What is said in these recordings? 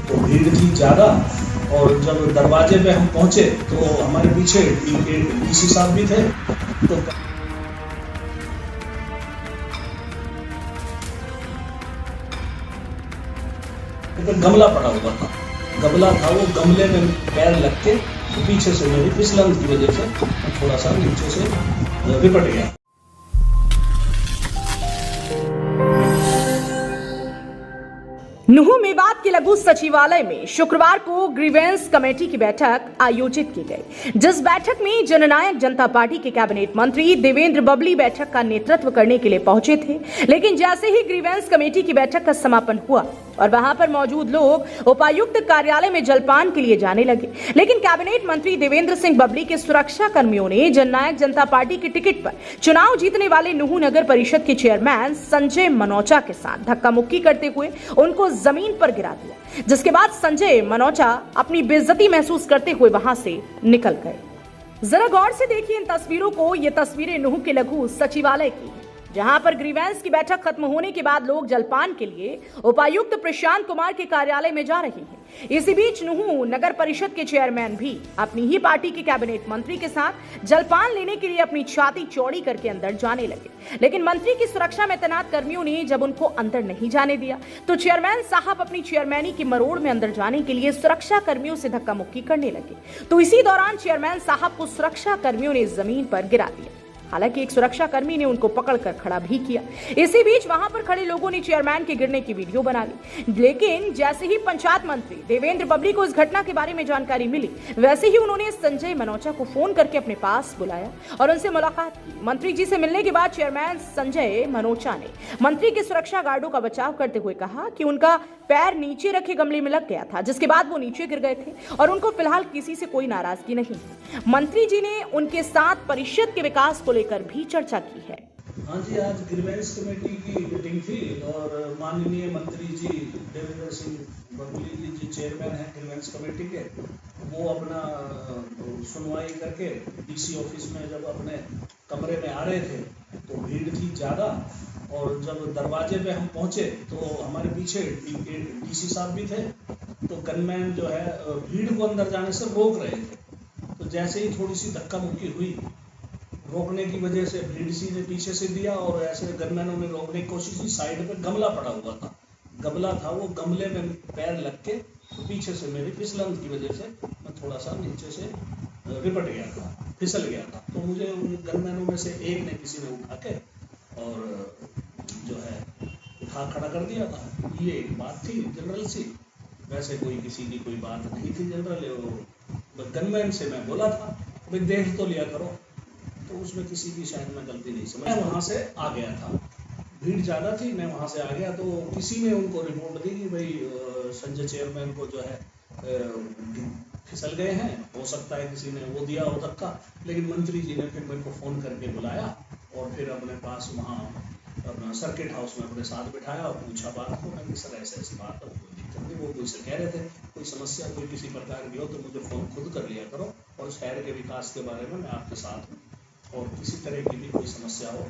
तो भीड़ थी ज़्यादा, और जब दरवाजे पे हम पहुंचे तो हमारे पीछे डीसी साहब भी थे। तो गमला पड़ा हुआ था, गमला था, वो गमले में पैर लग के पीछे से मेरी फिसलन की वजह से थोड़ा सा नीचे से लिपट गया। नुह मेवात के लघु सचिवालय में शुक्रवार को ग्रीवेंस कमेटी की बैठक आयोजित की गई, जिस बैठक में जननायक जनता पार्टी के कैबिनेट मंत्री देवेंद्र बबली बैठक का नेतृत्व करने के लिए पहुंचे थे। लेकिन जैसे ही ग्रीवेंस कमेटी की बैठक का समापन हुआ और वहां पर मौजूद लोग उपायुक्त कार्यालय में जलपान के लिए जाने लगे, लेकिन कैबिनेट मंत्री देवेंद्र सिंह बबली के सुरक्षा कर्मियों ने जननायक जनता पार्टी की टिकट पर चुनाव जीतने वाले नुह नगर परिषद के चेयरमैन संजय मनोचा के साथ धक्का मुक्की करते हुए उनको जमीन पर गिरा दिया, जिसके बाद संजय मनोचा अपनी बेइज्जती महसूस करते हुए वहां से निकल गए। जरा गौर से देखिए इन तस्वीरों को। ये तस्वीरें नुह के लघु सचिवालय की, जहां पर ग्रीवेंस की बैठक खत्म होने के बाद लोग जलपान के लिए उपायुक्त प्रशांत कुमार के कार्यालय में जा रहे हैं। इसी बीच नुह नगर परिषद के चेयरमैन भी अपनी ही पार्टी के कैबिनेट मंत्री के साथ जलपान लेने के लिए अपनी छाती चौड़ी करके अंदर जाने लगे, लेकिन मंत्री की सुरक्षा में तैनात कर्मियों ने जब उनको अंदर नहीं जाने दिया तो चेयरमैन साहब अपनी चेयरमैनी की मरोड़ में अंदर जाने के लिए सुरक्षा कर्मियों से धक्का मुक्की करने लगे। तो इसी दौरान चेयरमैन साहब को सुरक्षा कर्मियों ने जमीन पर गिरा दिया। हालांकि एक सुरक्षा कर्मी ने उनको पकड़कर खड़ा भी किया। इसी बीच वहां पर खड़े लोगों ने चेयरमैन के गिरने की वीडियो बना ली, लेकिन जैसे ही पंचायत मंत्री देवेंद्र बबली को इस घटना के बारे में जानकारी मिली, वैसे ही उन्होंने संजय मनोचा को फोन करके अपने पास बुलाया और उनसे मुलाकात की। मंत्री जी से मिलने के बाद चेयरमैन संजय मनोचा ने मंत्री के सुरक्षा गार्डों का बचाव करते हुए कहा कि उनका पैर नीचे रखे गमले में लग गया था, जिसके बाद वो नीचे गिर गए थे और उनको फिलहाल किसी से कोई नाराजगी नहीं है। मंत्री जी ने उनके साथ परिषद के विकास को लेकर भी चर्चा की है। हाँ जी, आज ग्रीवेंस कमेटी की मीटिंग थी और माननीय मंत्री जी देवेंद्र सिंह बबली जी जो चेयरमैन हैं ग्रीवेंस कमेटी के, वो अपना सुनवाई करके डीसी ऑफिस में जब अपने कमरे में आ रहे थे तो भीड़ थी ज़्यादा, और जब दरवाजे पे हम पहुंचे तो हमारे पीछे डीसी साहब भी थे। तो गनमैन जो है भीड़ को अंदर जाने से रोक रहे थे। तो जैसे ही थोड़ी सी धक्का मुक्की हुई, रोकने की वजह से डीसी ने पीछे से दिया और ऐसे गनमैनों ने रोकने की कोशिश की। साइड पे गमला पड़ा हुआ था, गमला था, वो गमले में पैर लग के पीछे से मेरी फिसलन की वजह से मैं थोड़ा सा नीचे से लिपट गया था, फिसल गया था। तो मुझे उन गनमैनों में से एक ने किसी ने उठा के और जो है उठा खड़ा कर दिया था। ये एक बात थी जनरल सी, वैसे कोई किसी की कोई बात नहीं थी जनरल। गनमैन से मैं बोला था भाई देख तो लिया करो, तो उसमें किसी की शायद मैं गलती नहीं समझ, मैं वहाँ से आ गया था। भीड़ ज़्यादा थी, मैं वहाँ से आ गया तो किसी ने उनको रिपोर्ट दी कि भाई संजय चेयरमैन को जो है फिसल गए हैं, हो सकता है किसी ने वो दिया हो धक्का। लेकिन मंत्री जी ने फिर मेरे को फ़ोन करके बुलाया और फिर अपने पास वहाँ अपना सर्किट हाउस में अपने साथ बिठाया और पूछा बात को। मैं कि सर ऐसे ऐसी बात है, कोई दिक्कत नहीं। वो मुझसे कह रहे थे कोई समस्या कोई किसी प्रकार की हो तो मुझे फ़ोन खुद कर लिया करो, और शहर के विकास के बारे में मैं आपके साथ हूँ, और किसी तरह की भी कोई समस्या हो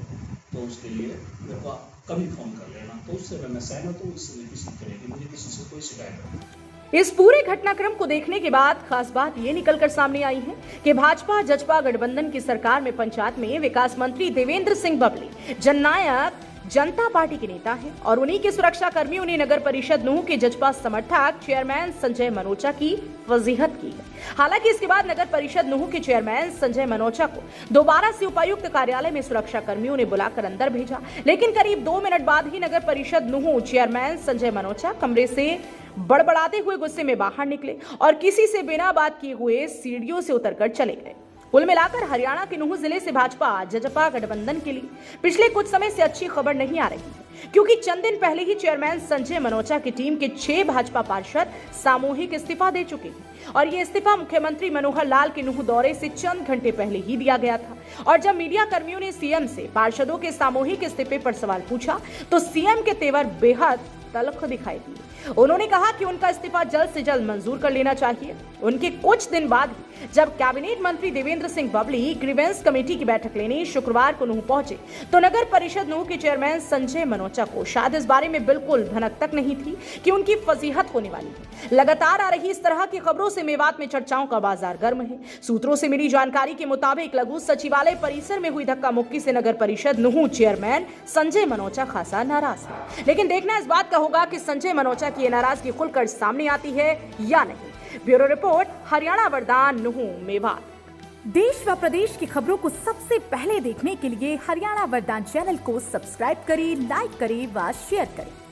तो उसके लिए मेरे को कभी फ़ोन कर लेना। तो उससे मैं सहमत हूँ, इसलिए किसी तरह की मुझे किसी से कोई शिकायत नहीं। इस पूरे घटनाक्रम को देखने के बाद खास बात ये निकलकर सामने आई है कि भाजपा जजपा गठबंधन की सरकार में पंचायत में विकास मंत्री देवेंद्र सिंह बबली जननायक जनता पार्टी के नेता हैं और उन्हीं के सुरक्षा कर्मियों ने नगर परिषद नुह के जजपा समर्थक चेयरमैन संजय मनोचा की वजीहत की है। हालांकि इसके बाद नगर परिषद नुह के चेयरमैन संजय मनोचा को दोबारा से उपायुक्त कार्यालय में सुरक्षा कर्मियों ने बुलाकर अंदर भेजा, लेकिन करीब 2 मिनट बाद ही नगर परिषद नुह चेयरमैन संजय मनोचा कमरे से बड़बड़ाते हुए गुस्से में बाहर निकले और किसी से बिना बात किए हुए सीढ़ियों से उतरकर चले गए। कुल मिलाकर हरियाणा के नुह जिले से भाजपा जजपा गठबंधन के लिए पिछले कुछ समय से अच्छी खबर नहीं आ रही है, क्योंकि चंद दिन पहले ही चेयरमैन संजय मनोचा की टीम के 6 भाजपा पार्षद सामूहिक इस्तीफा दे चुके हैं और ये इस्तीफा मुख्यमंत्री मनोहर लाल के नुह दौरे से चंद घंटे पहले ही दिया गया था। और जब मीडिया कर्मियों ने सीएम से पार्षदों के सामूहिक इस्तीफे पर सवाल पूछा तो सीएम के तेवर बेहद तल्ख दिखाई दिए। उन्होंने कहा कि उनका इस्तीफा जल्द से जल्द मंजूर कर लेना चाहिए। उनके कुछ दिन बाद ही जब कैबिनेट मंत्री देवेंद्र सिंह बबली ग्रीवेंस कमेटी की बैठक लेने शुक्रवार को नूंह पहुंचे तो नगर परिषद नूंह के चेयरमैन संजय मनोचा को शायद इस बारे में बिल्कुल भनक तक नहीं थी कि उनकी फजीहत होने वाली है। लगातार आ रही इस तरह की खबरों से मेवात में चर्चाओं का बाजार गर्म है। सूत्रों से मिली जानकारी के मुताबिक लघु सचिवालय परिसर में हुई धक्का मुक्की से नगर परिषद नूंह चेयरमैन संजय मनोचा खासा नाराज है। लेकिन देखना इस बात का होगा कि संजय मनोचा की नाराजगी खुलकर सामने आती है या नहीं। ब्यूरो रिपोर्ट, हरियाणा वरदान, नूंह, मेवात। देश व प्रदेश की खबरों को सबसे पहले देखने के लिए हरियाणा वरदान चैनल को सब्सक्राइब करें, लाइक करें व शेयर करें।